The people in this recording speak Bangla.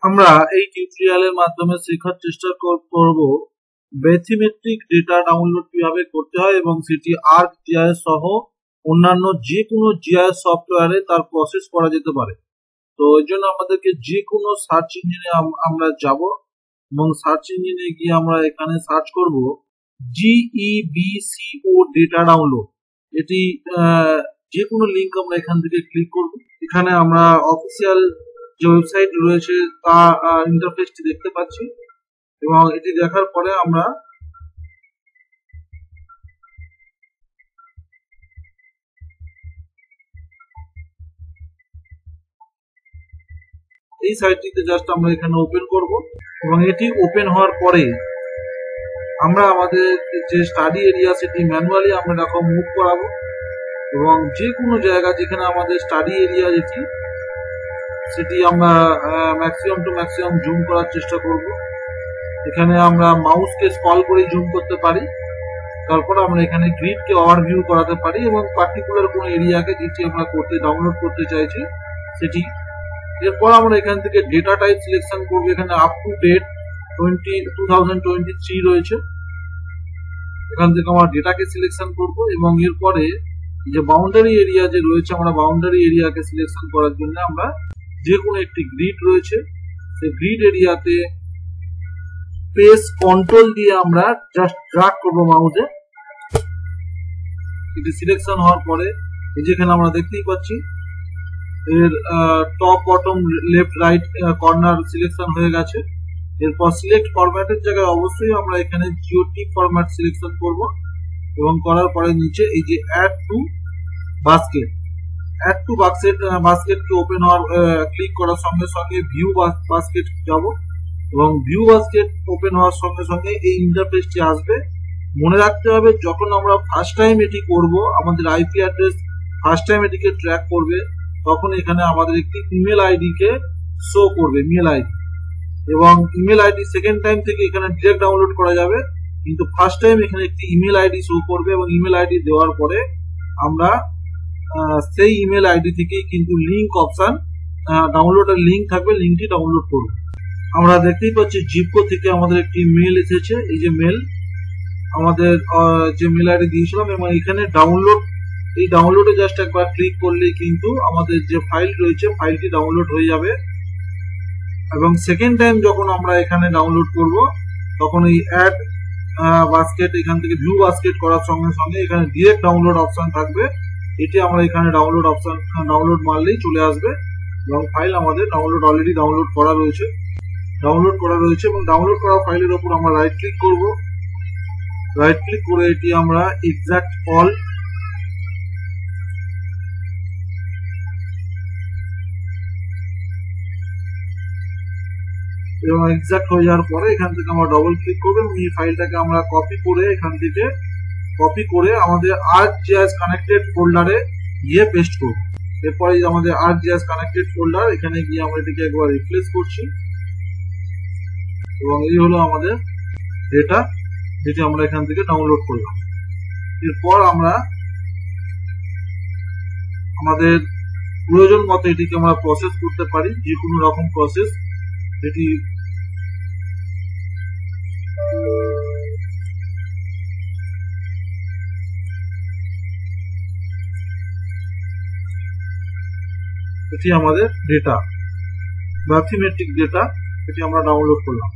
আমরা এই টিউটোরিয়ালের মাধ্যমে শেখার চেষ্টা করব ব্যাথমেট্রিক ডেটা ডাউনলোড কিভাবে করতে হয় এবং সেটি ArcGIS সহ অন্যান্য যে কোনো জিআইএস সফটওয়্যারে তার প্রসেস করা যেতে পারে। তো এর জন্য আমাদেরকে যে কোনো সার্চ ইঞ্জিনে আমরা যাব এবং সার্চ ইঞ্জিনে গিয়ে আমরা এখানে সার্চ করব GEBCO ডেটা ডাউনলোড। এটি যে কোনো লিঙ্ক আমরা এখান থেকে ক্লিক করব। এখানে আমরা অফিসিয়াল যে ওয়েবসাইট রয়েছে তা ইন্টারফেসটি দেখতে পাচ্ছি এবং এটি দেখার পরে আমরা এই সাইটটিতে জাস্ট আমরা এখানে ওপেন করব এবং এটি ওপেন হওয়ার পরে আমরা আমাদের যে স্টাডি এরিয়া সেটি ম্যানুয়ালি আমরা এরকম মুভ করাবো এবং যে কোনো জায়গা যেখানে আমাদের স্টাডি এরিয়া যেটি সেটি আমরা ম্যাক্সিমাম টু ম্যাক্সিমাম জুম করার চেষ্টা করব। এখানে আমরা মাউসকে স্ক্রল করে জুম করতে পারি, তারপর আমরা এখানে গ্রিডকে ওভারভিউ করাতে পারি এবং পার্টিকুলার কোনো এরিয়াকে যেটি আমরা ডাউনলোড করতে চাইছি সেটি। এরপর আমরা এখান থেকে ডেটা টাইপ সিলেকশন করব। এখানে আপ টু ডেট 2023 রয়েছে, এখান থেকে আমরা ডেটাকে সিলেকশন করব এবং এরপরে যে বাউন্ডারি এরিয়া যে রয়েছে আমরা বাউন্ডারি এরিয়াকে সিলেকশন করার জন্য আমরা যে কোনো একটি গ্রিড রয়েছে সেই গ্রিড এরিয়াতে প্রেস কন্ট্রোল দিয়ে আমরা জাস্ট ড্র্যাগ করব মাউসে। এটি সিলেকশন হওয়ার পরে যেখানে আমরা দেখতেই পাচ্ছি এর top bottom left right corner selection হয়ে গেছে। এরপর সিলেক্ট ফরম্যাটের জায়গায় অবশ্যই আমরা এখানে জিওটিক ফরম্যাট সিলেকশন করব এবং করার পরে নিচে এই যে অ্যাড টু বাস্কেটকে ওপেন হওয়ার ক্লিক করার সঙ্গে সঙ্গে ভিউ বাস্কেট যাব এবং ভিউ বাস্কেট ওপেন হওয়ার সঙ্গে সঙ্গে এই ইন্টারফেসটি আসবে। মনে রাখতে হবে যখন আমরা ফার্স্ট টাইম এটি করব আমাদের আইপি অ্যাড্রেস ফার্স্ট টাইম এটিকে ট্র্যাক করবে তখন এখানে আমাদের একটি ইমেল আইডি কে শো করবে, মেল আইডি, এবং ইমেল আইডি সেকেন্ড টাইম থেকে এখানে ডিরেক্ট ডাউনলোড করা যাবে কিন্তু ফার্স্ট টাইম এখানে একটি ইমেল আইডি শো করবে এবং ইমেল আইডি দেওয়ার পরে আমরা সেই ইমেল আইডি থেকেই কিন্তু লিঙ্ক অপশন ডাউনলোডের লিঙ্ক থাকবে, লিঙ্কটি ডাউনলোড করব। আমরা দেখতেই পাচ্ছি জিপকো থেকে আমাদের একটি মেল এসেছে, এই যে মেল আমাদের যে মেল আইডি দিয়েছিলাম এবং এখানে এই ডাউনলোডে জাস্ট একবার ক্লিক করলেই কিন্তু আমাদের যে ফাইল রয়েছে ফাইলটি ডাউনলোড হয়ে যাবে এবং সেকেন্ড টাইম যখন আমরা এখানে ডাউনলোড করব তখন এই অ্যাড বাস্কেট এখান থেকে ভিউ বাস্কেট করার সঙ্গে সঙ্গে এখানে ডিরেক্ট ডাউনলোড অপশন থাকবে। এটি আমরা এখানে ডাউনলোড মারলেই চলে আসবে এবং ফাইল আমাদের অলরেডি ডাউনলোড করা রয়েছে এবং ডাউনলোড করা ফাইলের উপর আমরা রাইট ক্লিক করব। রাইট ক্লিক করে এটি আমরা এক্সাক্ট অল এবং এক্সাক্ট হয়ে যাওয়ার পরে এখান থেকে আমরা ডবল ক্লিক করবো এবং এই ফাইলটাকে আমরা কপি করে আমাদের ArcGIS কানেক্টেড ফোল্ডারে গিয়ে পেস্ট করব। এরপরে আমাদের ArcGIS কানেক্টেড ফোল্ডার, এখানে গিয়ে আমরা এটাকে একবার রিপ্লেস করছি এবং এই হলো আমাদের ডেটা যেটি আমরা এখান থেকে ডাউনলোড করলাম। এরপর আমরা আমাদের প্রয়োজন মতো এটিকে আমরা প্রসেস করতে পারি, যে কোনো রকম প্রসেস। এটি আমাদের ডেটা ম্যাথমেটিক ডেটা, এটি আমরা ডাউনলোড করলাম।